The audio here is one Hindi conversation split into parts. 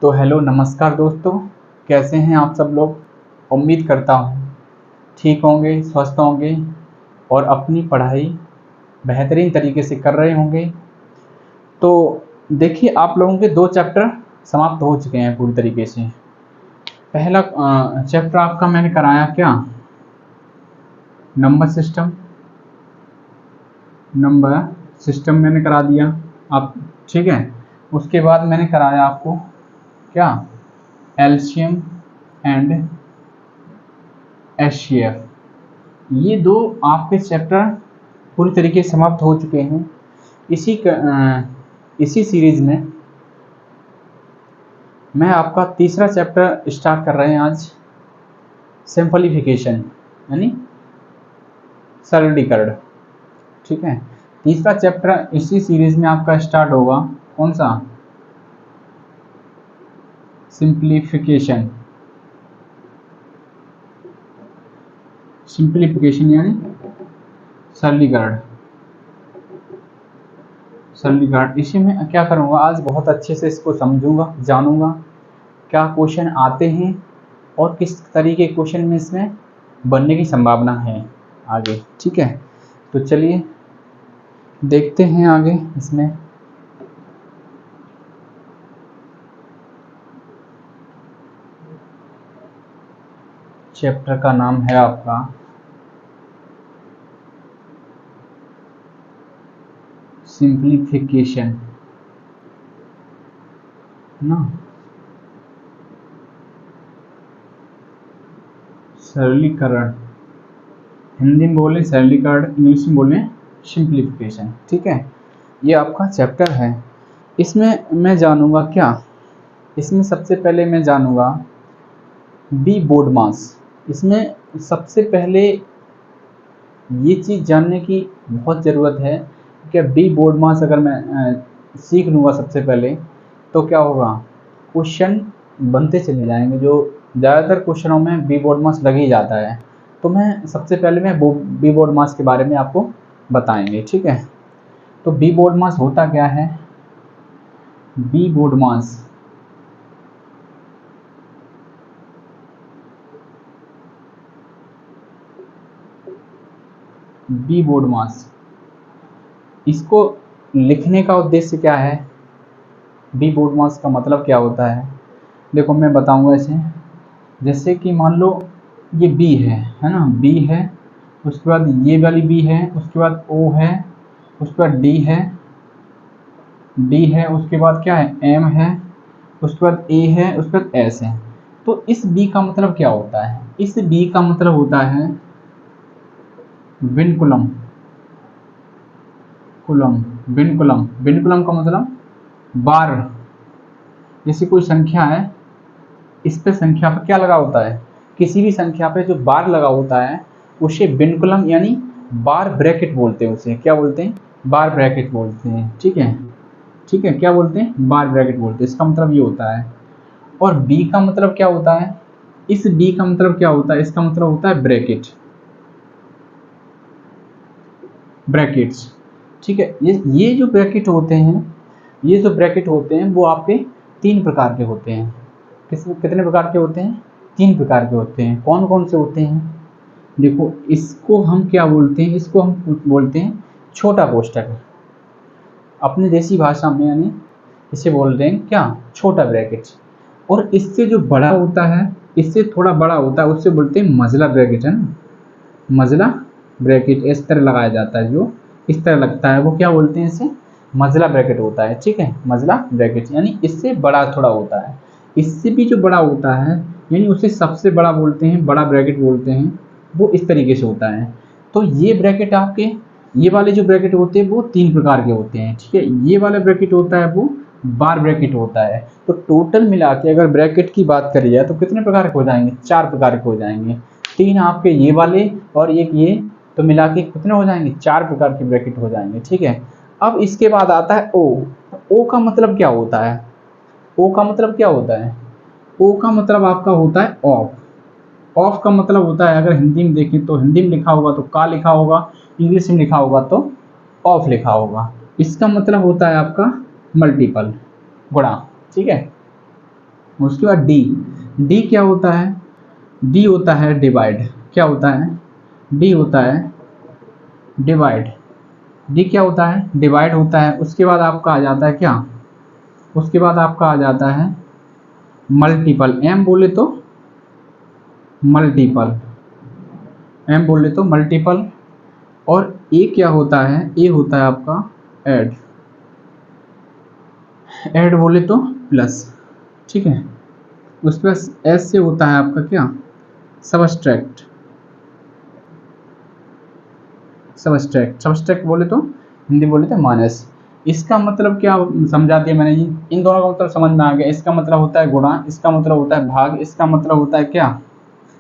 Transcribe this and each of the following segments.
तो हेलो नमस्कार दोस्तों, कैसे हैं आप सब लोग। उम्मीद करता हूँ ठीक होंगे, स्वस्थ होंगे और अपनी पढ़ाई बेहतरीन तरीके से कर रहे होंगे। तो देखिए, आप लोगों के 2 चैप्टर समाप्त हो चुके हैं पूरी तरीके से। पहला चैप्टर आपका मैंने कराया क्या, नंबर सिस्टम मैंने करा दिया आप, ठीक है। उसके बाद मैंने कराया आपको क्या, एलसीएम एंड एचसीएफ। ये 2 आपके चैप्टर पूरी तरीके से समाप्त हो चुके हैं। इसी सीरीज में मैं आपका तीसरा चैप्टर स्टार्ट कर रहे हैं आज, सिंपलीफिकेशन यानी सरलीकरण, ठीक है। तीसरा चैप्टर इसी सीरीज में आपका स्टार्ट होगा, कौन सा, सिंपलीफिकेशन यानी सरलीकरण। इसी में क्या करूँगा, आज बहुत अच्छे से इसको समझूंगा, जानूंगा क्या क्वेश्चन आते हैं और किस तरीके के क्वेश्चन में इसमें बनने की संभावना है आगे, ठीक है। तो चलिए देखते हैं आगे। इसमें चैप्टर का नाम है आपका सिंपलीफिकेशन ना, सरलीकरण। हिंदी में बोले सरलीकरण, इंग्लिश में बोले सिंपलीफिकेशन, ठीक है। ये आपका चैप्टर है। इसमें मैं जानूंगा क्या, इसमें सबसे पहले मैं जानूंगा बी बोर्ड मास। इसमें सबसे पहले ये चीज़ जानने की बहुत ज़रूरत है कि बी बोर्ड मास अगर मैं सीख लूँगा सबसे पहले, तो क्या होगा, क्वेश्चन बनते चले जाएंगे। जो ज़्यादातर क्वेश्चनों में बी बोर्ड मास लग ही जाता है। तो मैं सबसे पहले बी बोर्ड मास के बारे में आपको बताएंगे, ठीक है। तो बी बोर्ड मास होता क्या है, बी बोर्ड मास, इसको लिखने का उद्देश्य क्या है, बी बोर्ड मास का मतलब क्या होता है। देखो मैं बताऊंगा इसे। जैसे कि मान लो ये बी है ना, बी है, उसके बाद ये वाली बी है, उसके बाद ओ है, उसके बाद डी है, उसके बाद क्या है, एम है, उसके बाद ए है, उसके बाद एस है। तो इस बी का मतलब क्या होता है, इस बी का मतलब होता है विनकुलम। विनकुलम का मतलब बार। जैसे कोई संख्या है, इस पे संख्या पर क्या लगा होता है, किसी भी संख्या पे जो बार लगा होता है उसे विनकुलम यानी बार ब्रैकेट बोलते हैं। उसे क्या बोलते हैं, बार ब्रैकेट बोलते हैं, ठीक है। क्या बोलते हैं, बार ब्रैकेट बोलते हैं। इसका मतलब ये होता है। और बी का मतलब क्या होता है, इस बी का मतलब क्या होता है, इसका मतलब होता है ब्रैकेट्स, ठीक है। ये जो ब्रैकेट होते हैं, वो आपके 3 प्रकार के होते हैं। कितने प्रकार के होते हैं, 3 प्रकार के होते हैं। कौन कौन से होते हैं, देखो इसको हम क्या बोलते हैं, इसको हम बोलते हैं छोटा कोष्ठक। अपने देसी भाषा में यानी इसे बोलते हैं क्या, छोटा ब्रैकेट। और इससे जो बड़ा होता है, इससे थोड़ा बड़ा होता है, उससे बोलते हैं मझला ब्रैकेट, है ना। मझला ब्रैकेट इस तरह लगाया जाता है, जो इस तरह लगता है वो क्या बोलते हैं, इसे मझला ब्रैकेट होता है, ठीक है। मझला ब्रैकेट यानी इससे बड़ा थोड़ा होता है। इससे भी जो बड़ा होता है यानी उसे सबसे बड़ा बोलते हैं, बड़ा ब्रैकेट बोलते हैं, वो इस तरीके से होता है। तो ये ब्रैकेट आपके, ये वाले जो ब्रैकेट होते हैं वो 3 प्रकार के होते हैं, ठीक है। ये वाला ब्रैकेट होता है वो बार ब्रैकेट होता है। तो टोटल मिला के अगर ब्रैकेट की बात करी जाए तो कितने प्रकार के हो जाएंगे, 4 प्रकार के हो जाएंगे। 3 आपके ये वाले और एक ये, तो मिला के कितने हो जाएंगे, 4 प्रकार के ब्रैकेट हो जाएंगे, ठीक है। अब इसके बाद आता है ओ का मतलब क्या होता है, ओ का मतलब क्या होता है, ओ का मतलब आपका होता है ऑफ। ऑफ का मतलब होता है, अगर हिंदी में देखें तो हिंदी में लिखा होगा तो का लिखा होगा, इंग्लिश में लिखा होगा तो ऑफ लिखा होगा। इसका मतलब होता है आपका मल्टीपल, गुणा, ठीक है। उसके बाद डी, डी क्या होता है, डी होता है डिवाइड, क्या होता है, डी होता है डिवाइड, डी क्या होता है, डिवाइड होता है। उसके बाद आपका आ जाता है क्या, उसके बाद आपका आ जाता है मल्टीपल, एम बोले तो मल्टीपल, एम बोले तो मल्टीपल, और ए क्या होता है, ए होता है आपका ऐड, ऐड बोले तो प्लस, ठीक है। उसके बाद एस से होता है आपका क्या, सबस्ट्रैक्ट, सबस्ट्रैक्ट, सबस्ट्रैक्ट बोले तो हिंदी बोले तो माइनस। इसका मतलब क्या समझा दिया मैंने जी, इन दोनों का मतलब समझ में आ गया। इसका मतलब होता है गुणा, इसका मतलब होता है भाग, इसका मतलब होता है क्या,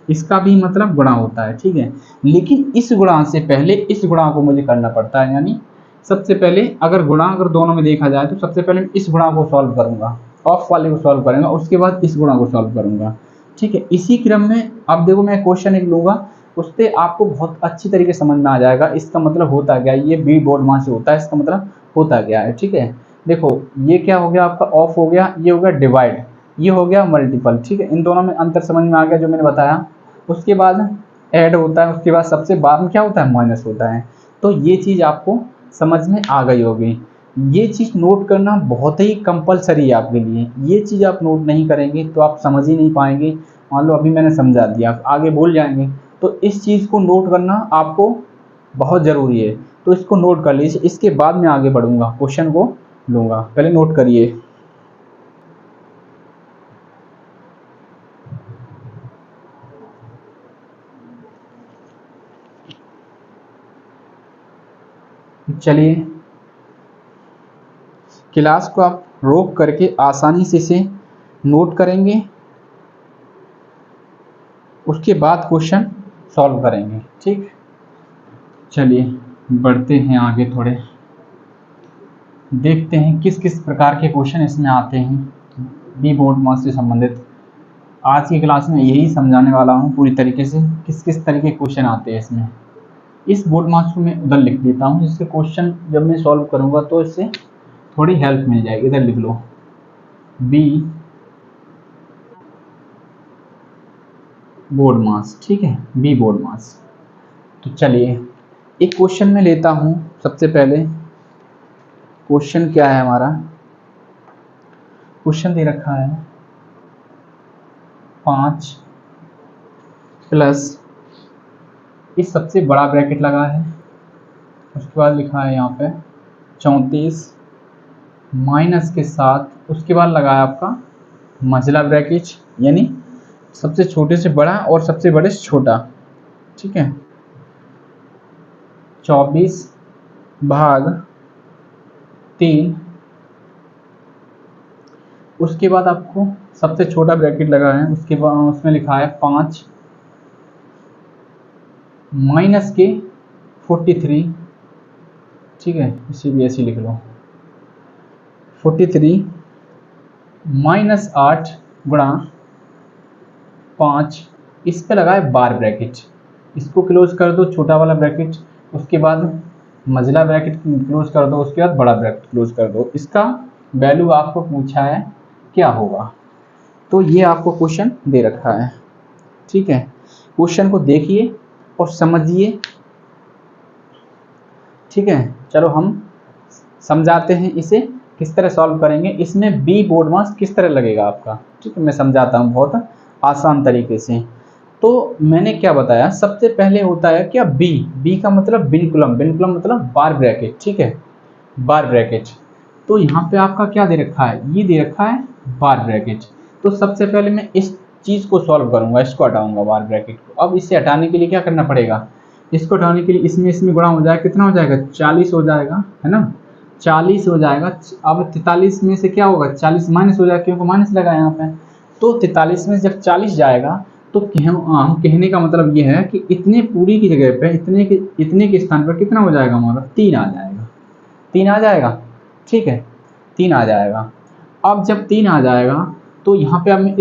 इसका भी मतलब गुणा होता है, ठीक है। लेकिन इस गुणा से पहले इस गुणा को मुझे करना पड़ता है, यानी सबसे पहले अगर गुणा अगर दोनों में देखा जाए तो सबसे पहले मैं इस गुणा को सॉल्व करूंगा, ऑफ वाले को सॉल्व करूंगा, उसके बाद इस गुणा को सॉल्व करूंगा, ठीक है। इसी क्रम में अब देखो मैं क्वेश्चन एक लूंगा, उससे आपको बहुत अच्छी तरीके से समझ में आ जाएगा इसका मतलब होता क्या है, ये बी बोर्ड मास से होता है, इसका मतलब होता क्या है, ठीक है। देखो ये क्या हो गया आपका, ऑफ हो गया, ये हो गया डिवाइड, ये हो गया मल्टीपल, ठीक है। इन दोनों में अंतर समझ में आ गया जो मैंने बताया। उसके बाद ऐड होता है, उसके बाद सबसे बाद में क्या होता है, माइनस होता है। तो ये चीज़ आपको समझ में आ गई होगी। ये चीज़ नोट करना बहुत ही कंपलसरी है आपके लिए, ये चीज़ आप नोट नहीं करेंगे तो आप समझ ही नहीं पाएंगे। मान लो अभी मैंने समझा दिया, आप आगे भूल जाएंगे, तो इस चीज़ को नोट करना आपको बहुत ज़रूरी है। तो इसको नोट कर लीजिए, इसके बाद मैं आगे बढ़ूंगा, क्वेश्चन को लूँगा, पहले नोट करिए। चलिए क्लास को आप रोक करके आसानी से इसे नोट करेंगे, उसके बाद क्वेश्चन सॉल्व करेंगे, ठीक। चलिए बढ़ते हैं आगे, थोड़े देखते हैं किस किस प्रकार के क्वेश्चन इसमें आते हैं बी बोर्ड मास से संबंधित। आज की क्लास में यही समझाने वाला हूँ पूरी तरीके से किस किस तरह के क्वेश्चन आते हैं इसमें। इस बोर्ड मार्क्स को मैं उधर लिख देता हूँ, जिससे क्वेश्चन जब मैं सॉल्व करूँगा तो इससे थोड़ी हेल्प मिल जाएगी। इधर लिख लो बी बोर्ड मास, ठीक है, बी बोर्ड मास। तो चलिए एक क्वेश्चन में लेता हूँ। सबसे पहले क्वेश्चन क्या है हमारा, क्वेश्चन दे रखा है 5 प्लस, इस सबसे बड़ा ब्रैकेट लगा है, उसके बाद लिखा है यहाँ पे 34 माइनस के साथ, उसके बाद लगा है आपका मझला ब्रैकेट, यानी सबसे छोटे से बड़ा और सबसे बड़े से छोटा, ठीक है। 24 भाग 3, उसके बाद आपको सबसे छोटा ब्रैकेट लगा है, उसके बाद उसमें लिखा है 5 माइनस के 43, ठीक है, इसे भी ऐसे लिख लो 43 माइनस 8 गुणा 5, इस पे लगा है बार ब्रैकेट, इसको क्लोज कर दो छोटा वाला ब्रैकेट, उसके बाद मझला ब्रैकेट क्लोज कर दो, उसके बाद बड़ा ब्रैकेट क्लोज कर दो। इसका वैल्यू आपको पूछा है क्या होगा, तो ये आपको क्वेश्चन दे रखा है, ठीक है। क्वेश्चन को देखिए और समझिए, ठीक है। चलो हम समझाते हैं इसे किस तरह सॉल्व करेंगे। इसमें बी बोर्ड मास किस तरह लगेगा आपका, ठीक है, मैं समझाता हूँ बहुत आसान तरीके से। तो मैंने क्या बताया, सबसे पहले होता है क्या बी, बी का मतलब बिनकुलम, बिनकुलम मतलब बार ब्रैकेट, ठीक है, बार ब्रैकेट। तो यहाँ पे आपका क्या दे रखा है, ये दे रखा है बार ब्रैकेट। तो सबसे पहले मैं इस चीज़ को सॉल्व करूँगा, इसको हटाऊंगा बार ब्रैकेट को। अब इसे हटाने के लिए क्या करना पड़ेगा, इसको हटाने के लिए इसमें गुणा हो जाएगा, कितना हो जाएगा 40 हो जाएगा, है ना, 40 हो जाएगा। अब 43 में से क्या होगा, 40 माइनस हो जाएगा, क्योंकि माइनस लगा यहाँ पे। तो 43 में जब 40 जाएगा तो हम कहने का मतलब ये है कि इतने पूरी की जगह पे इतने के स्थान पर कितना हो जाएगा हमारा, 3 आ जाएगा, 3 आ जाएगा, ठीक है, 3 आ जाएगा। अब जब 3 आ जाएगा तो यहाँ पे अब मैं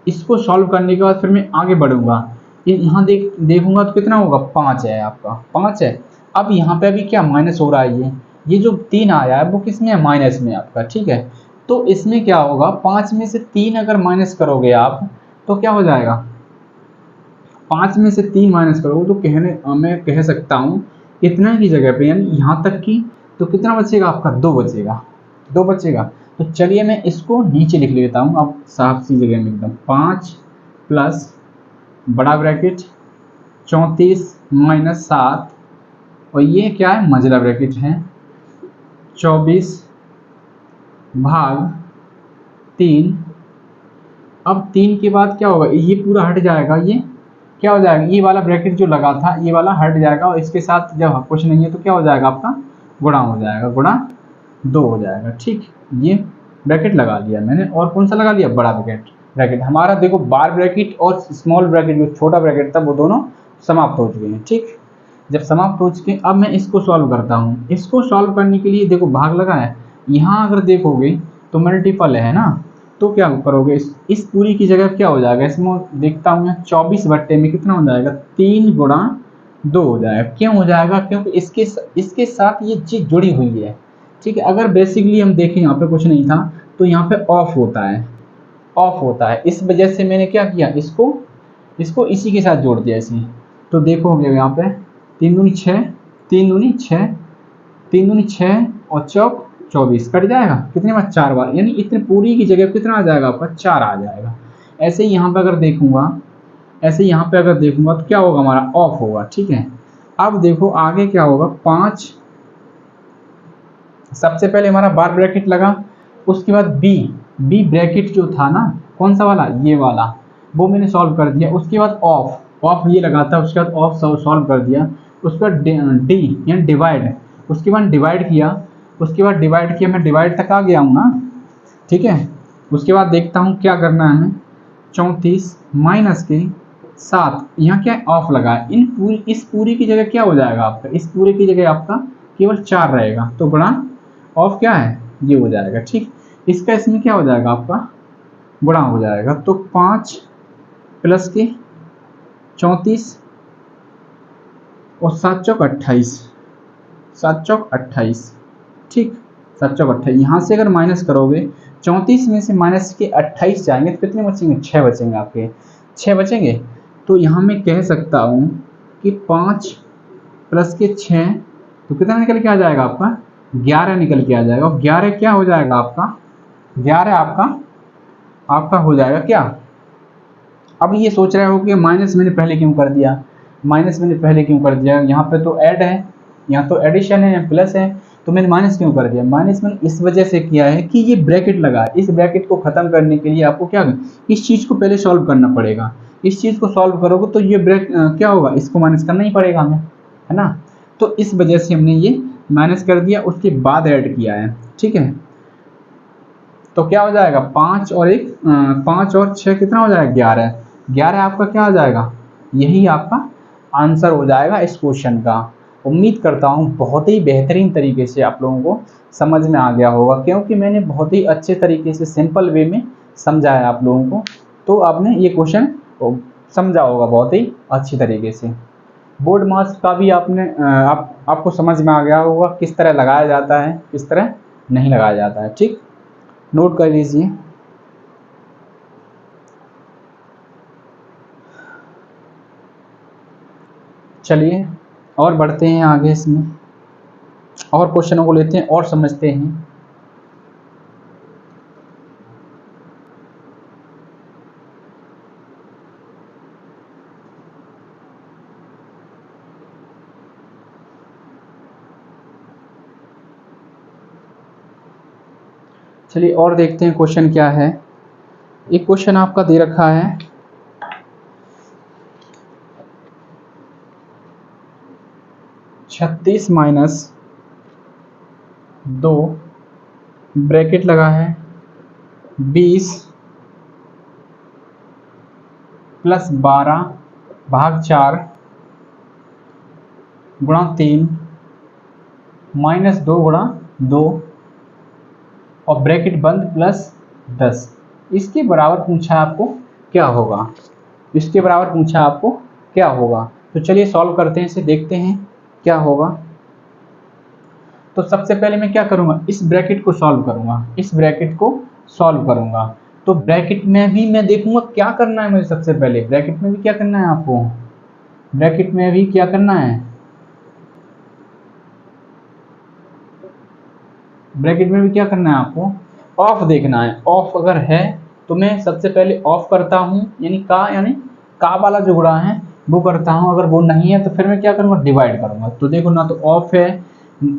इसको सॉल्व करने के बाद फिर मैं आगे बढ़ूंगा, यहाँ देखूंगा तो कितना होगा, 5 है आपका, 5 है। अब यहाँ पे अभी क्या माइनस हो रहा है, ये जो 3 आया है वो किस में है, माइनस में आपका, ठीक है। तो इसमें क्या होगा, 5 में से 3 अगर माइनस करोगे आप तो क्या हो जाएगा, 5 में से 3 माइनस करोगे तो मैं कह सकता हूँ इतना की जगह पे, यानी यहाँ तक की, तो कितना बचेगा आपका, 2 बचेगा, 2 बचेगा। तो चलिए मैं इसको नीचे लिख लेता हूँ अब साफ सी जगह में एकदम, 5 प्लस बड़ा ब्रैकेट 34 माइनस 7, और ये क्या है, मझला ब्रैकेट है, 24 भाग 3। अब 3 के बाद क्या होगा, ये पूरा हट जाएगा, ये क्या हो जाएगा, ये वाला ब्रैकेट जो लगा था ये वाला हट जाएगा, और इसके साथ जब कुछ नहीं है तो क्या हो जाएगा आपका, गुणा हो जाएगा, गुणा 2 हो जाएगा। ठीक, ये ब्रैकेट लगा लिया मैंने, और कौन सा लगा लिया, बड़ा ब्रैकेट हमारा देखो, बार ब्रैकेट और स्मॉल ब्रैकेट जो छोटा ब्रैकेट था वो दोनों समाप्त हो चुके हैं। ठीक, जब समाप्त हो चुके, अब मैं इसको सॉल्व करता हूँ। इसको सॉल्व करने के लिए देखो भाग लगा है, यहाँ अगर देखोगे तो मल्टीपल है ना, तो क्या करोगे, इस पूरी की जगह क्या हो जाएगा, इसमें देखता हूँ 24 बट्टे में कितना हो जाएगा, 3 गुणा 2 हो जाएगा। क्यों हो जाएगा, क्योंकि इसके साथ ये चीज़ जुड़ी हुई है। ठीक है, अगर बेसिकली हम देखें यहाँ पे कुछ नहीं था तो यहाँ पे ऑफ होता है, ऑफ होता है, इस वजह से मैंने क्या किया, इसको इसी के साथ जोड़ दिया इसी। तो देखोगे यहाँ पे 3 दूनी 6, 3 दूनी 6, 3 दूनी 6 और चौक 24, कट जाएगा कितने बार, 4 बार, यानी इतने पूरी की जगह कितना आ जाएगा आपका, 4 आ जाएगा। ऐसे ही यहाँ पे अगर देखूंगा, ऐसे यहाँ पे अगर देखूंगा तो क्या होगा, हमारा ऑफ होगा। ठीक है, अब देखो आगे क्या होगा, 5, सबसे पहले हमारा बार ब्रैकेट लगा, उसके बाद बी ब्रैकेट जो था ना, कौन सा वाला, ये वाला, वो मैंने सॉल्व कर दिया। उसके बाद ऑफ ये लगा था, उसके बाद ऑफ सॉल्व कर दिया। उसके बाद डी यानी डिवाइड, उसके बाद डिवाइड किया, मैं डिवाइड तक आ गया हूँ ना। ठीक है, उसके बाद देखता हूँ क्या करना है हमें, 34 माइनस के 7, यहाँ क्या ऑफ लगा है, इस पूरी की जगह क्या हो जाएगा आपका, इस पूरे की जगह आपका केवल 4 रहेगा, तो गुणा ऑफ क्या है, ये हो जाएगा। ठीक, इसका इसमें क्या हो जाएगा आपका, गुणा हो जाएगा। तो 5 प्लस के 34 और 7 चौक 28, 7 चौक 28। ठीक, 7 चौक 28, यहाँ से अगर माइनस करोगे, 34 में से माइनस के 28 जाएंगे तो कितने बचेंगे, 6 बचेंगे आपके, 6 बचेंगे। तो यहाँ मैं कह सकता हूँ कि 5 प्लस के 6, तो कितना निकल के आ जाएगा आपका, 11 निकल के आ जाएगा। और 11 क्या हो जाएगा आपका, 11 आपका हो जाएगा क्या। अब ये सोच रहे हो कि माइनस मैंने पहले क्यों कर दिया, यहाँ पे तो ऐड है, यहाँ तो एडिशन है, यहाँ प्लस है, तो मैंने माइनस क्यों कर दिया, माइनस मैंने इस वजह से किया है कि ये ब्रैकेट लगा है। इस ब्रैकेट को खत्म करने के लिए आपको क्या, इस चीज़ को पहले सॉल्व करना पड़ेगा। इस चीज़ को सॉल्व करोगे तो ये क्या होगा, इसको माइनस करना ही पड़ेगा हमें, है ना। तो इस वजह से हमने ये माइनस कर दिया, उसके बाद ऐड किया है। ठीक है, तो क्या हो जाएगा, 5 और 6 कितना हो जाएगा, 11 आपका क्या हो जाएगा, यही आपका आंसर हो जाएगा इस क्वेश्चन का। उम्मीद करता हूँ बहुत ही बेहतरीन तरीके से आप लोगों को समझ में आ गया होगा, क्योंकि मैंने बहुत ही अच्छे तरीके से सिंपल वे में समझाया आप लोगों को, तो आपने ये क्वेश्चन समझा होगा बहुत ही अच्छी तरीके से। बोर्ड मार्क्स का भी आपको समझ में आ गया होगा किस तरह लगाया जाता है, किस तरह नहीं लगाया जाता है। ठीक, नोट कर लीजिए। चलिए और बढ़ते हैं आगे, इसमें और क्वेश्चनों को लेते हैं और समझते हैं। चलिए और देखते हैं क्वेश्चन क्या है। एक क्वेश्चन आपका दे रखा है, 36 माइनस 2 ब्रैकेट लगा है, 20 प्लस 12 भाग 4 गुणा 3 माइनस 2 गुणा 2 और ब्रैकेट बंद प्लस 10, इसके बराबर पूछा आपको क्या होगा, इसके बराबर पूछा आपको क्या होगा। तो चलिए सॉल्व करते हैं इसे, देखते हैं क्या होगा। तो सबसे पहले मैं क्या करूंगा, इस ब्रैकेट को सॉल्व करूंगा, इस ब्रैकेट को सॉल्व करूंगा। तो ब्रैकेट में भी मैं देखूंगा क्या करना है मुझे। सबसे पहले ब्रैकेट में भी क्या करना है आपको, ब्रैकेट में भी क्या करना है, ब्रैकेट में भी क्या करना है आपको, ऑफ देखना है। ऑफ अगर है तो मैं सबसे पहले ऑफ करता हूं, यानी का वाला जो गुणा है वो करता हूं। अगर वो नहीं है तो फिर मैं क्या करूंगा, डिवाइड करूंगा। तो देखो ना तो ऑफ है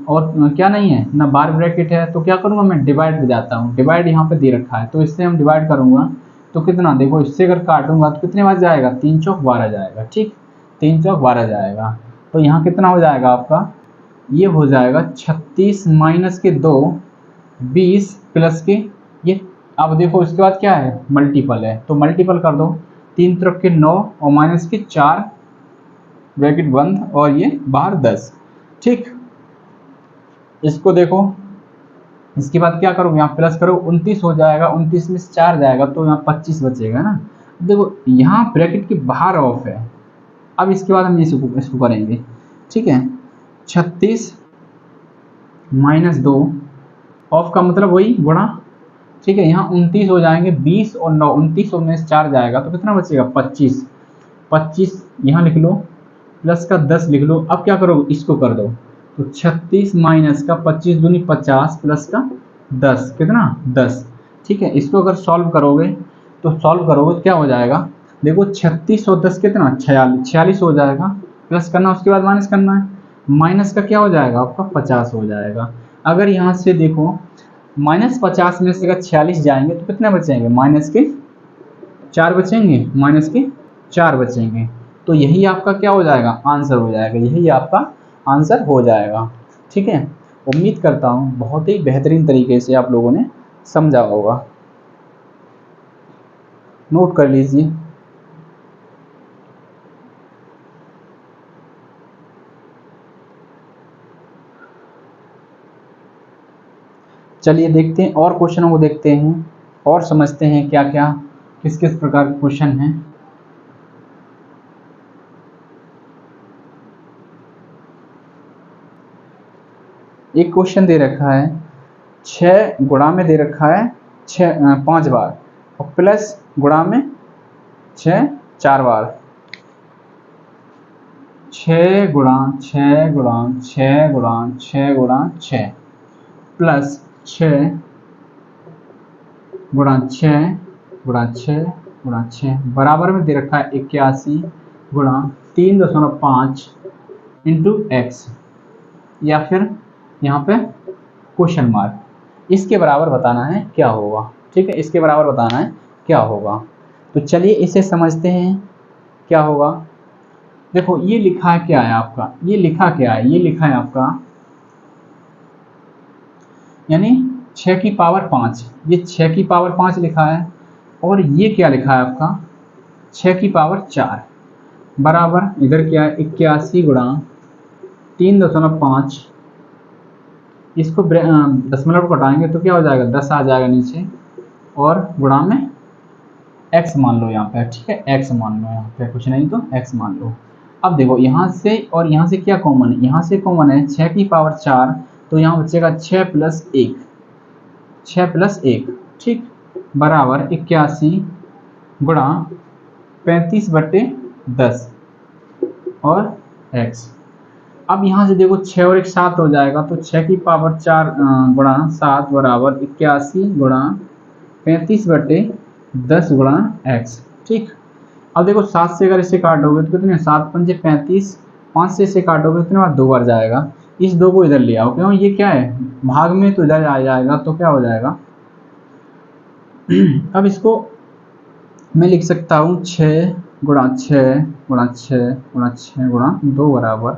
और क्या नहीं है ना बार ब्रैकेट है, तो क्या करूंगा मैं डिवाइड पे जाता हूँ। डिवाइड यहाँ पे दे रखा है तो इससे हम डिवाइड करूंगा तो कितना, देखो इससे अगर काटूंगा तो कितने बार जाएगा, 3 चौक 12 जाएगा। ठीक, 3 चौक 12 जाएगा। तो यहाँ कितना हो जाएगा आपका, ये हो जाएगा 36 माइनस के 2 20 प्लस के ये। अब देखो इसके बाद क्या है, मल्टीपल है तो मल्टीपल कर दो, 3 तरफ के 9 और माइनस के 4 ब्रैकेट बंद और ये बाहर 10। ठीक, इसको देखो, इसके बाद क्या करोगे, यहाँ प्लस करो 29 हो जाएगा, 29 में से 4 जाएगा तो यहाँ 25 बचेगा ना। देखो यहाँ ब्रैकेट के बाहर ऑफ है। अब इसके बाद हम इसको करेंगे। ठीक है, 36 माइनस 2 ऑफ का मतलब वही गुणा। ठीक है, यहाँ 29 हो जाएंगे, 20 और 9, 29 और में से 4 जाएगा तो कितना बचेगा, 25। 25 यहाँ लिख लो, प्लस का 10 लिख लो। अब क्या करो, इसको कर दो तो 36 माइनस का 25 दूनी 50 प्लस का 10 कितना 10। ठीक है, इसको अगर सॉल्व करोगे तो क्या हो जाएगा, देखो 36 और 10 कितना 46 हो जाएगा। प्लस करना उसके बाद माइनस करना है, माइनस का क्या हो जाएगा आपका 50 हो जाएगा। अगर यहाँ से देखो -50 में से अगर 46 जाएंगे तो कितने बचेंगे, माइनस के 4 बचेंगे, माइनस के 4 बचेंगे। तो यही आपका क्या हो जाएगा, आंसर हो जाएगा, यही आपका आंसर हो जाएगा। ठीक है, उम्मीद करता हूँ बहुत ही बेहतरीन तरीके से आप लोगों ने समझा होगा। नोट कर लीजिए। चलिए देखते हैं और क्वेश्चनों को देखते हैं और समझते हैं क्या क्या किस किस प्रकार के क्वेश्चन हैं। एक क्वेश्चन दे रखा है 6 गुणा में दे रखा है 5 बार और प्लस गुणा में 6 4 बार। 6 गुणा 6 गुणा 6 गुणा 6 गुणा 6 प्लस 6 गुणा 6 गुणा 6 गुणा 6 बराबर में दे रखा है 81 गुणा 3.5 इंटू एक्स, या फिर यहाँ पे क्वेश्चन मार्क। इसके बराबर बताना है क्या होगा। ठीक है, इसके बराबर बताना है क्या होगा। तो चलिए इसे समझते हैं क्या होगा। देखो ये लिखा है क्या है आपका, ये लिखा क्या है, ये लिखा है आपका यानी 6 की पावर 5, ये 6 की पावर 5 लिखा है। और ये क्या लिखा है आपका 6 की पावर 4 बराबर इधर क्या है 81 गुणा 3.5। इसको दशमलव को हटाएंगे तो क्या हो जाएगा 10 आ जाएगा नीचे, और गुणा में x मान लो यहाँ पे। ठीक है, x मान लो यहाँ पे, कुछ नहीं तो x मान लो। अब देखो यहाँ से और यहाँ से क्या कॉमन है, यहाँ से कॉमन है 6 की पावर 4, तो यहाँ बचेगा 6 प्लस 1, 6 प्लस 1। ठीक, बराबर 81 गुणा 35/10 और x। अब यहाँ से देखो 6 और 1 7 हो जाएगा, तो 6 की पावर 4 गुणा 7 बराबर 81 गुणा 35/10 गुणा x। ठीक, अब देखो 7 से अगर इसे काटोगे तो कितने 7 पंजे 35, 5 से इसे काटोगे कितने बार 2 बार जाएगा। इस 2 को इधर ले आओ, क्यों ये क्या है भाग में, तो इधर आ जाएगा तो क्या हो जाएगा। अब इसको मैं लिख सकता हूँ 6 गुणा 6 गुणा 6 गुणा 6 गुणा 2 बराबर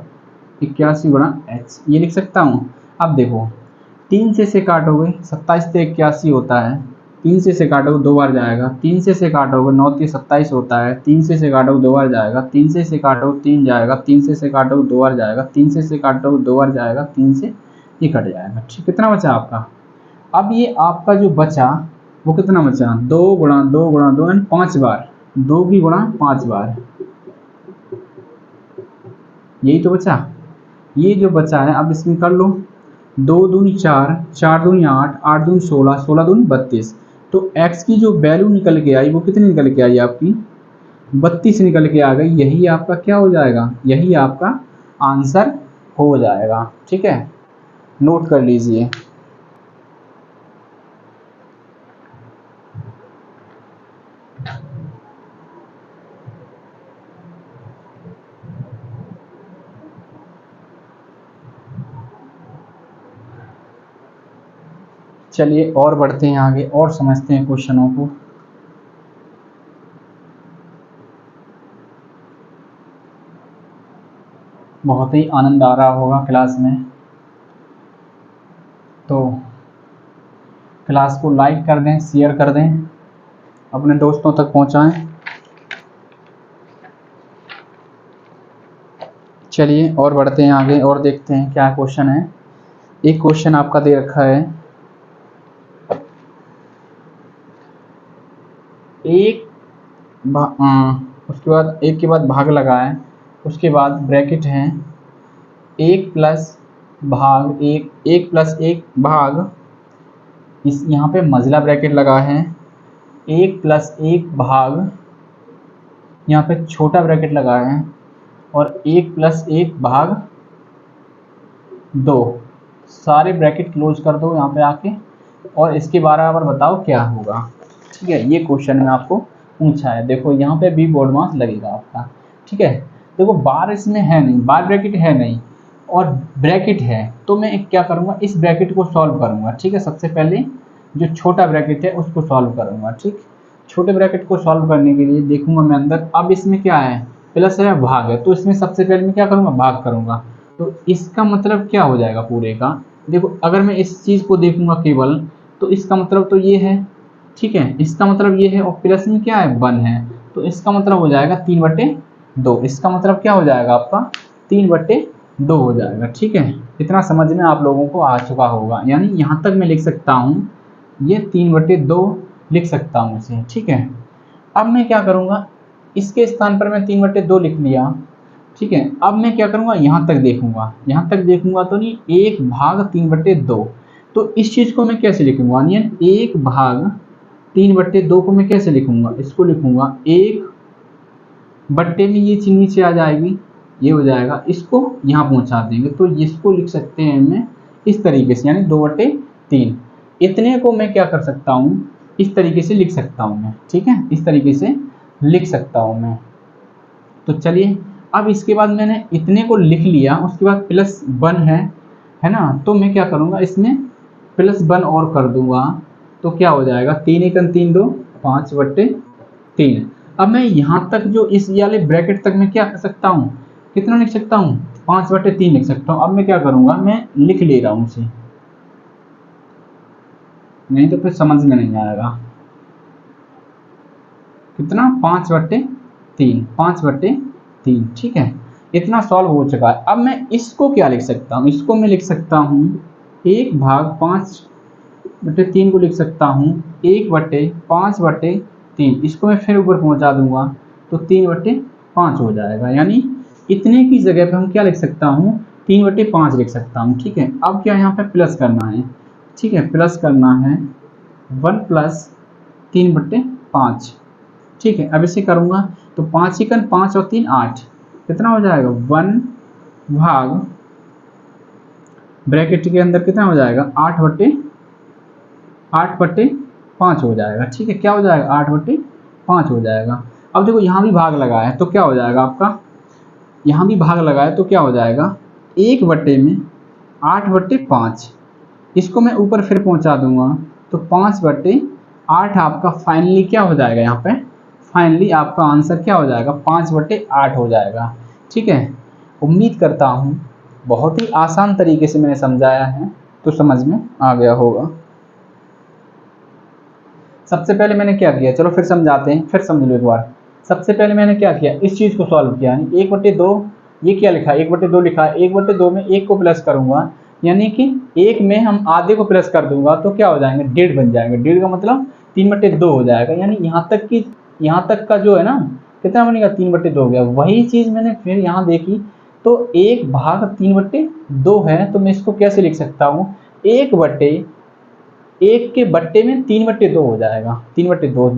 81 गुणा x, ये लिख सकता हूँ। अब देखो 3 से इसे काटोगे 27 से 81 होता है, 3 से इसे काटोगे 2 बार जाएगा, 3 से इसे काटोगे 9 से 27 होता है, 3 से इसे काटोगे 2 बार जाएगा, 3 से इसे काटोगे 3 जाएगा, 3 से इसे काटोगे 2 बार जाएगा, 3 से इसे काटोगे 2 बार जाएगा, 3 से ये कट जाएगा। ठीक, कितना बचा आपका। अब ये आपका जो बचा वो कितना बचा 2 गुणा 2 गुणा 2 यानी 5 बार, 2 की गुणा 5 बार, यही तो बचा। ये जो बचा है अब इसमें कर लो 2 दूनी 4, 4 दूनी 8, 8 दूनी 16, 16 दूनी 32। तो x की जो वैल्यू निकल के आई वो कितनी निकल के आई आपकी 32 निकल के आ गई। यही आपका क्या हो जाएगा, यही आपका आंसर हो जाएगा। ठीक है, नोट कर लीजिए। चलिए और बढ़ते हैं आगे और समझते हैं क्वेश्चनों को। बहुत ही आनंद आ रहा होगा क्लास में, तो क्लास को लाइक कर दें, शेयर कर दें, अपने दोस्तों तक पहुंचाएं। चलिए और बढ़ते हैं आगे और देखते हैं क्या क्वेश्चन है। एक क्वेश्चन आपका दे रखा है, उसके बाद एक के बाद भाग लगाएं, उसके बाद ब्रैकेट है 1 प्लस भाग 1, 1 प्लस 1 भाग, इस यहाँ पे मझला ब्रैकेट लगा है 1 प्लस 1 भाग, यहाँ पे छोटा ब्रैकेट लगा है और 1 प्लस 1 भाग 2। सारे ब्रैकेट क्लोज कर दो यहाँ पे आके और इसके बराबर बताओ क्या होगा। ठीक है, ये क्वेश्चन में आपको पूछा है। देखो यहाँ पे भी बोर्ड मार्क्स लगेगा आपका। ठीक है, देखो बार इसमें है नहीं, बार ब्रैकेट है नहीं और ब्रैकेट है, तो मैं क्या करूँगा, इस ब्रैकेट को सॉल्व करूँगा। ठीक है, सबसे पहले जो छोटा ब्रैकेट है उसको सॉल्व करूँगा। ठीक, छोटे ब्रैकेट को सॉल्व करने के लिए देखूंगा मैं अंदर, अब इसमें क्या है, प्लस है भाग है, तो इसमें सबसे पहले मैं क्या करूँगा, भाग करूँगा। तो इसका मतलब क्या हो जाएगा पूरे का, देखो अगर मैं इस चीज़ को देखूंगा केवल, तो इसका मतलब तो ये है। ठीक है, इसका मतलब ये है और प्लस में क्या है 1 है, तो इसका मतलब हो जाएगा 3/2। इसका मतलब क्या हो जाएगा आपका 3/2 हो जाएगा। ठीक है, इतना समझ में आप लोगों को आ चुका होगा, यानी यहाँ तक मैं लिख सकता हूँ, ये 3/2 लिख सकता हूँ इसे। ठीक है, अब मैं क्या करूँगा, इसके स्थान पर मैं 3/2 लिख लिया। ठीक है, अब मैं क्या करूँगा, यहाँ तक देखूंगा, यहाँ तक देखूंगा तो नहीं 1 भाग 3/2, तो इस चीज़ को मैं कैसे लिखूंगा, यानी 1 भाग 3/2 को मैं कैसे लिखूंगा, इसको लिखूंगा 1 बट्टे में ये चीज नीचे आ जाएगी, ये हो जाएगा, इसको यहाँ पहुँचा देंगे, तो इसको लिख सकते हैं मैं इस तरीके से, यानी 2/3। इतने को मैं क्या कर सकता हूँ, इस तरीके से लिख सकता हूँ मैं। ठीक है, इस तरीके से लिख सकता हूँ मैं। तो चलिए, अब इसके बाद मैंने इतने को लिख लिया, उसके बाद प्लस 1 है ना, तो मैं क्या करूँगा, इसमें प्लस 1 और कर दूंगा, तो क्या हो जाएगा 3 × 3 = 2, 5/3। अब मैं यहाँ तक जो इस वाले ब्रैकेट तक मैं क्या कर सकता हूँ, कितना लिख सकता हूँ, 5/3 लिख सकता हूँ। अब मैं क्या करूँगा, मैं लिख ले रहा हूँ इसे, नहीं तो फिर समझ में नहीं आएगा। कितना 5/3, 5/3। ठीक है, इतना सॉल्व हो चुका है। अब मैं इसको क्या लिख सकता हूँ, इसको मैं लिख सकता हूँ 1 भाग 5/3 को लिख सकता हूँ 1/5/3। इसको मैं फिर ऊपर पहुँचा दूंगा तो 3/5 हो जाएगा, यानी इतने की जगह पे हम क्या लिख सकता हूँ, 3/5 लिख सकता हूँ। ठीक है, अब क्या यहाँ पे प्लस करना है। ठीक है, प्लस करना है 1 + 3/5। ठीक है, अब इसे करूँगा तो 5 × 5 और 3 8, कितना हो जाएगा 1 भाग ब्रैकेट के अंदर कितना हो जाएगा 8/5 हो जाएगा। ठीक है, क्या हो जाएगा 8/5 हो जाएगा। अब देखो यहाँ भी भाग लगा है तो क्या हो जाएगा आपका, यहाँ भी भाग लगा है तो क्या हो जाएगा 1/8/5। इसको मैं ऊपर फिर पहुँचा दूंगा तो 5/8 आपका फाइनली क्या हो जाएगा, यहाँ पे फाइनली आपका आंसर क्या हो जाएगा 5/8 हो जाएगा। ठीक है, उम्मीद करता हूँ बहुत ही आसान तरीके से मैंने समझाया है तो समझ में आ गया होगा। सबसे पहले मैंने क्या किया, चलो फिर समझाते हैं, फिर समझ लो एक बार। सबसे पहले मैंने क्या किया, इस चीज़ को सॉल्व किया, यानी 1/2, ये क्या लिखा है 1/2 लिखा है, 1/2 में 1 को प्लस करूंगा, यानी कि 1 में हम आधे को प्लस कर दूंगा तो क्या हो जाएंगे 1.5 बन जाएंगे। 1.5 का मतलब 3/2 हो जाएगा, यानी यहाँ तक का जो है ना कितना बनेगा 3/2 हो गया। वही चीज़ मैंने फिर यहाँ देखी तो 1 भाग 3/2 2 है तो मैं इसको कैसे लिख सकता हूँ, 1 के बट्टे में 3/2 हो जाएगा। 3/2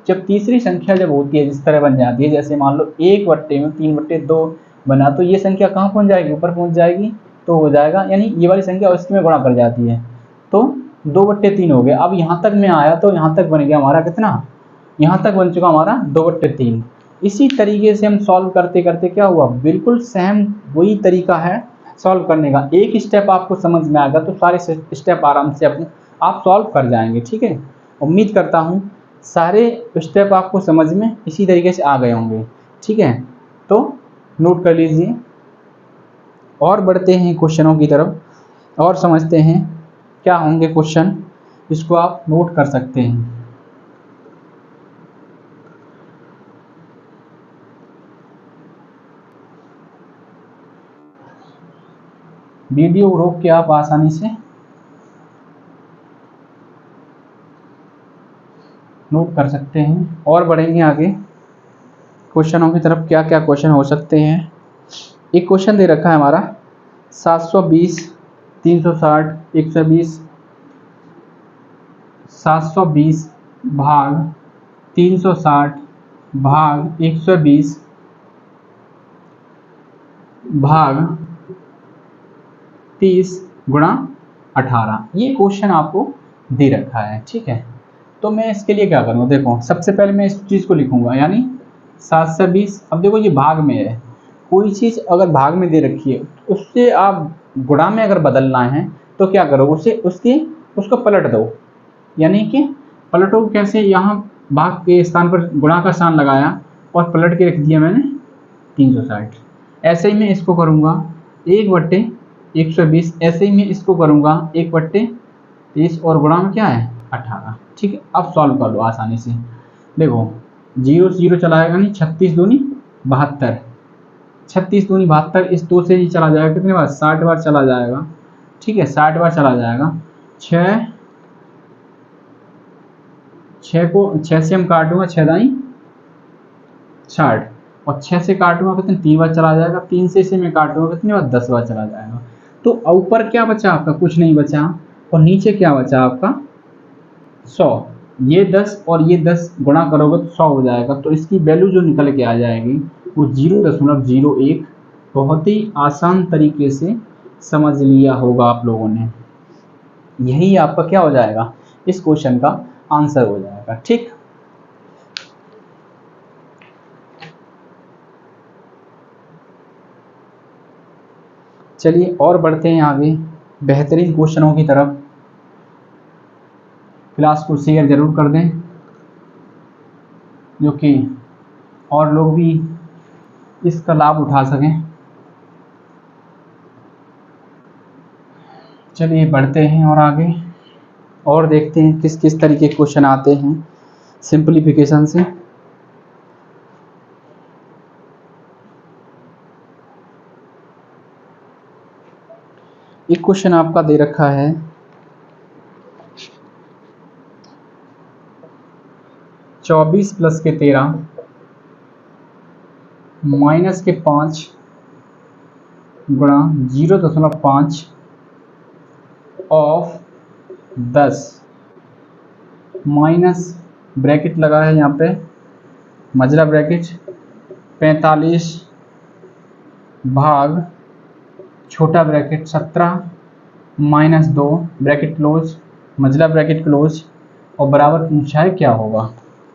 जब तीसरी संख्या जब होती है जिस तरह बन जाती है, जैसे मान लो 1 बट्टे में 3/2 बना, तो ये संख्या कहाँ पहुँच जाएगी, ऊपर पहुँच जाएगी, तो हो जाएगा, यानी ये वाली संख्या उसमें गुणा कर जाती है, तो 2/3 हो गया। अब यहाँ तक मैं आया तो यहाँ तक बन गया हमारा कितना, यहाँ तक बन चुका हमारा 2/3। इसी तरीके से हम सॉल्व करते करते क्या हुआ, बिल्कुल सेम वही तरीका है सॉल्व करने का। एक स्टेप आपको समझ में आएगा तो सारे स्टेप आराम से आप सॉल्व कर जाएंगे। ठीक है, उम्मीद करता हूँ सारे स्टेप आपको समझ में इसी तरीके से आ गए होंगे। ठीक है, तो नोट कर लीजिए और बढ़ते हैं क्वेश्चनों की तरफ और समझते हैं क्या होंगे क्वेश्चन, इसको आप नोट कर सकते हैं। वीडियो रोक के आप आसानी से नोट कर सकते हैं और बढ़ेंगे आगे क्वेश्चनों की तरफ। क्या क्या क्वेश्चन हो सकते हैं, एक क्वेश्चन दे रखा है हमारा 720 360 120, 720 भाग 360 भाग 120 भाग 30 गुणा 18, ये क्वेश्चन आपको दे रखा है। ठीक है, तो मैं इसके लिए क्या करूँगा, देखो सबसे पहले मैं इस चीज़ को लिखूंगा, यानी 720। अब देखो ये भाग में है, कोई चीज़ अगर भाग में दे रखी है तो उससे आप गुणा में अगर बदलना है तो क्या करो, उसको पलट दो, यानी कि पलटो कैसे, यहाँ भाग के स्थान पर गुणा का स्थान लगाया और पलट के रख दिया मैंने 360। ऐसे ही मैं इसको करूँगा 1/120, ऐसे ही मैं इसको करूँगा 1/30 और गुणा में क्या है 18। ठीक है, अब सॉल्व कर लो आसानी से। देखो 0 से 0 चला जाएगा, नहीं 36 दूनी 72, 36 दूनी 72, इस 2 से ही चला जाएगा कितने बार, 60 बार चला जाएगा। ठीक है, 60 बार चला जाएगा। 6 से हम काटूंगा, 6 दाई 60, और 6 से काटूंगा कितने, 3 बार चला जाएगा। 3 से इसे मैं काटूंगा कितने बार, 10 बार चला जाएगा। तो ऊपर क्या बचा आपका, कुछ नहीं बचा, और नीचे क्या बचा आपका 100। ये 10 और ये 10 गुणा करोगे तो 100 हो जाएगा, तो इसकी वैल्यू जो निकल के आ जाएगी वो 0.01। बहुत ही आसान तरीके से समझ लिया होगा आप लोगों ने, यही आपका क्या हो जाएगा, इस क्वेश्चन का आंसर हो जाएगा। ठीक, चलिए और बढ़ते हैं आगे बेहतरीन क्वेश्चनों की तरफ। क्लास को शेयर जरूर कर दें, जो कि और लोग भी इसका लाभ उठा सकें। चलिए बढ़ते हैं और आगे और देखते हैं किस किस तरीके के क्वेश्चन आते हैं सिंपलीफिकेशन से। एक क्वेश्चन आपका दे रखा है 24 प्लस के 13 माइनस के 5 गुणा 0.5 ऑफ 10 माइनस ब्रैकेट लगा है यहाँ पे मजला ब्रैकेट 45 भाग छोटा ब्रैकेट 17 माइनस 2 ब्रैकेट क्लोज मजला ब्रैकेट क्लोज, और बराबर पूछा है क्या होगा,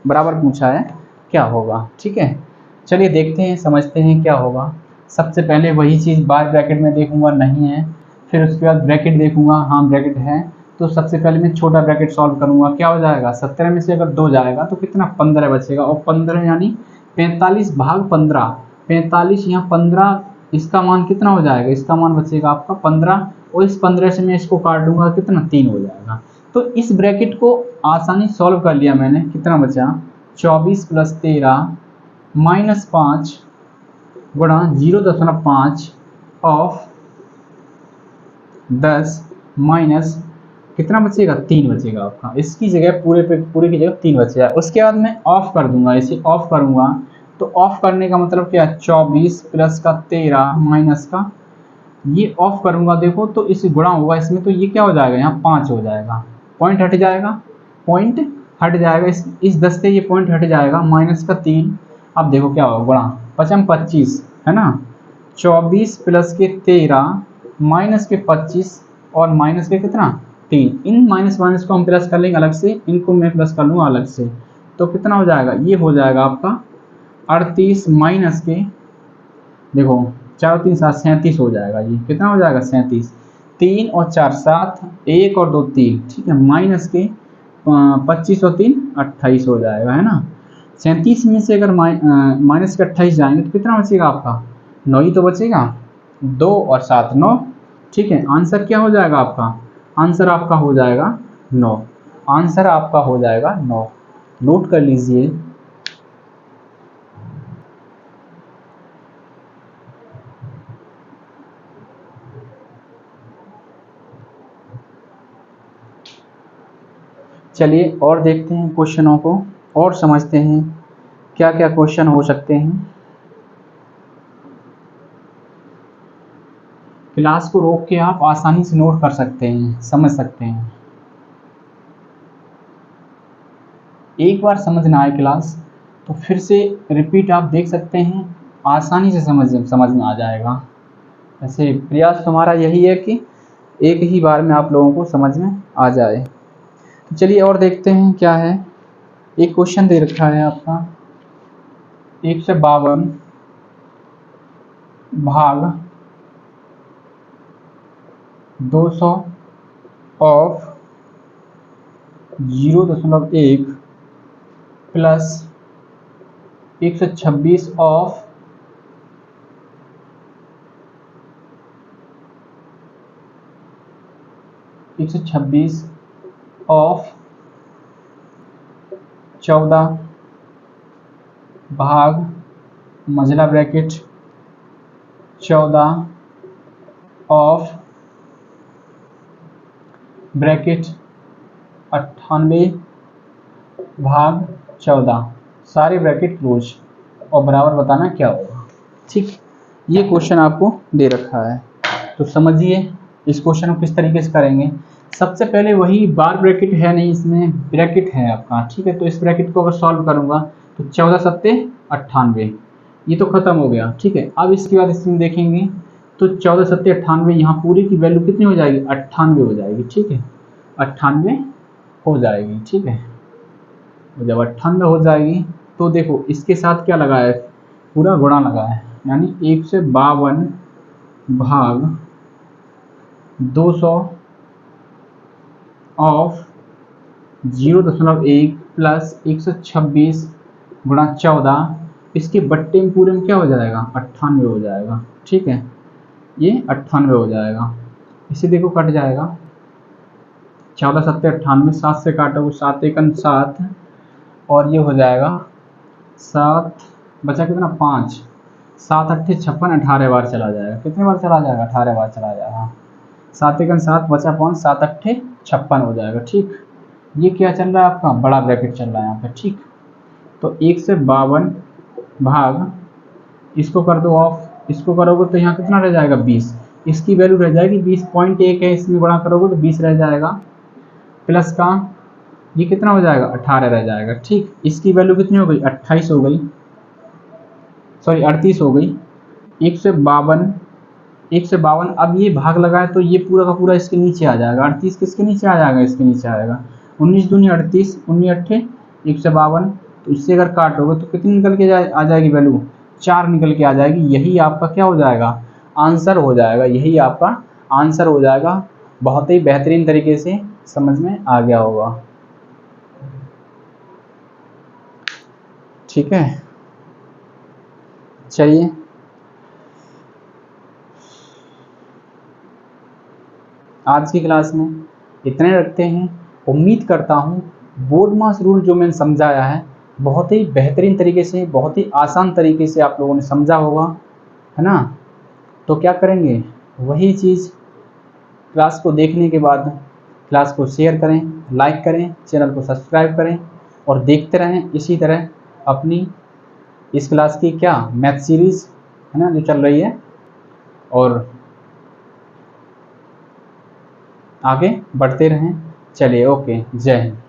बराबर पूछा है क्या होगा। ठीक है, चलिए देखते हैं समझते हैं क्या होगा। सबसे पहले वही चीज़ बार ब्रैकेट में देखूंगा नहीं है, फिर उसके बाद ब्रैकेट देखूंगा, हाँ ब्रैकेट है, तो सबसे पहले मैं छोटा ब्रैकेट सॉल्व करूंगा। क्या हो जाएगा, 17 में से अगर 2 जाएगा तो कितना 15 बचेगा, और 15 यानी 45 भाग 15, 45 यहाँ 15, इसका मान कितना हो जाएगा, इसका मान बचेगा आपका 15, और इस 15 से मैं इसको काट दूंगा कितना 3 हो जाएगा। तो इस ब्रैकेट को आसानी सॉल्व कर लिया मैंने, कितना बचा 24 प्लस 13 माइनस 5 गुणा 0.5 ऑफ 10 माइनस कितना बचेगा 3 बचेगा आपका, इसकी जगह पूरे की जगह 3 बचेगा। उसके बाद मैं ऑफ कर दूंगा, इसे ऑफ करूंगा तो ऑफ करने का मतलब क्या है 24 प्लस का 13 माइनस का ये ऑफ करूँगा देखो तो इस गुणा होगा इसमें, तो ये क्या हो जाएगा, यहाँ 5 हो जाएगा, पॉइंट हट जाएगा, पॉइंट हट जाएगा, इस 10 से ये पॉइंट हट जाएगा, माइनस का 3। अब देखो क्या होगा, गुणा 5 25 है ना, 24 प्लस के 13 माइनस के 25 और माइनस के कितना 3। इन माइनस माइनस को हम प्लस कर लेंगे अलग से, इनको मैं प्लस कर लूँगा अलग से, तो कितना हो जाएगा, ये हो जाएगा आपका 38 माइनस के, देखो 4 3 7 37 हो जाएगा, ये कितना हो जाएगा 37, 3 और 4 7, 1 और 2 3, ठीक है, माइनस के 25 और 3 28 हो जाएगा, है ना। 37 में से अगर माइनस के 28 जाएंगे तो कितना बचेगा आपका, 9 ही तो बचेगा, 2 और 7 9, ठीक है। आंसर क्या हो जाएगा आपका, आंसर आपका हो जाएगा 9, आंसर आपका हो जाएगा 9, नोट कर लीजिए। चलिए और देखते हैं क्वेश्चनों को और समझते हैं क्या क्या क्वेश्चन हो सकते हैं। क्लास को रोक के आप आसानी से नोट कर सकते हैं, समझ सकते हैं। एक बार समझ ना आए क्लास तो फिर से रिपीट आप देख सकते हैं, आसानी से समझ में आ जाएगा। ऐसे प्रयास तुम्हारा यही है कि एक ही बार में आप लोगों को समझ में आ जाए। तो चलिए और देखते हैं क्या है। एक क्वेश्चन दे रखा है आपका 152 भाग 200 ऑफ 0.1 प्लस 126 ऑफ 14 भाग मझला ब्रैकेट 14 ऑफ ब्रैकेट 98 भाग 14, सारे ब्रैकेट क्लोज और बराबर बताना क्या होगा। ठीक, ये क्वेश्चन आपको दे रखा है, तो समझिए इस क्वेश्चन को किस तरीके से करेंगे। सबसे पहले वही बार ब्रैकेट है नहीं, इसमें ब्रैकेट है आपका, ठीक है। तो इस ब्रैकेट को अगर सॉल्व करूंगा तो 14 सत्ते 98, ये तो खत्म हो गया, ठीक है। अब इसके बाद इसमें देखेंगे तो 14 सत्ते 98, यहाँ पूरी की वैल्यू कितनी हो जाएगी, 98 हो जाएगी, ठीक है, 98 हो जाएगी, ठीक है। जब 98 हो जाएगी तो देखो इसके साथ क्या लगा है, पूरा गुणा लगा है, यानी 152 भाग 200 ऑफ 0.1 प्लस 126 गुणा 14, इसके बट्टे में पूरे में क्या हो जाएगा, 98 हो जाएगा, ठीक है। ये 98 हो जाएगा, इसे देखो कट जाएगा, 14 सत्ते 98, 7 से काटोगे 7 एकन 7, और ये हो जाएगा 7 बचा कितना 5, 7 अट्ठे 56, 18 बार चला जाएगा, कितने बार चला जाएगा, 18 बार चला जाएगा, 7 एकन 7 बचा 5, 7 अट्ठे 56 हो जाएगा, ठीक। ये क्या चल रहा है आपका, बड़ा ब्रैकेट चल रहा है यहाँ पे, ठीक। तो 152 भाग, इसको कर दो ऑफ, इसको करोगे तो यहाँ कितना रह जाएगा 20, इसकी वैल्यू रह जाएगी 20.1 है, इसमें गुणा करोगे तो 20 रह जाएगा, प्लस का ये कितना हो जाएगा 18 रह जाएगा, ठीक। इसकी वैल्यू कितनी हो गई 28 हो गई, सॉरी 38 हो गई। 152 अब ये भाग लगाए तो ये पूरा का पूरा इसके नीचे आ जाएगा, 38 किसके नीचे आ जाएगा, इसके नीचे आएगा, 19 दूनी 38, 19 अट्ठे 152, तो इससे अगर काटोगे तो कितनी निकल के आ जाएगी वैल्यू, 4 निकल के आ जाएगी। यही आपका क्या हो जाएगा, आंसर हो जाएगा, यही आपका आंसर हो जाएगा। बहुत ही बेहतरीन तरीके से समझ में आ गया होगा, ठीक है। चलिए आज की क्लास में इतने रखते हैं। उम्मीद करता हूँ बोर्ड मास रूल जो मैंने समझाया है बहुत ही बेहतरीन तरीके से, बहुत ही आसान तरीके से आप लोगों ने समझा होगा, है ना। तो क्या करेंगे, वही चीज़ क्लास को देखने के बाद क्लास को शेयर करें, लाइक करें, चैनल को सब्सक्राइब करें और देखते रहें इसी तरह अपनी इस क्लास की क्या मैथ सीरीज़ है ना जो चल रही है। और आगे बढ़ते रहें। चलिए, ओके, जय हिंद।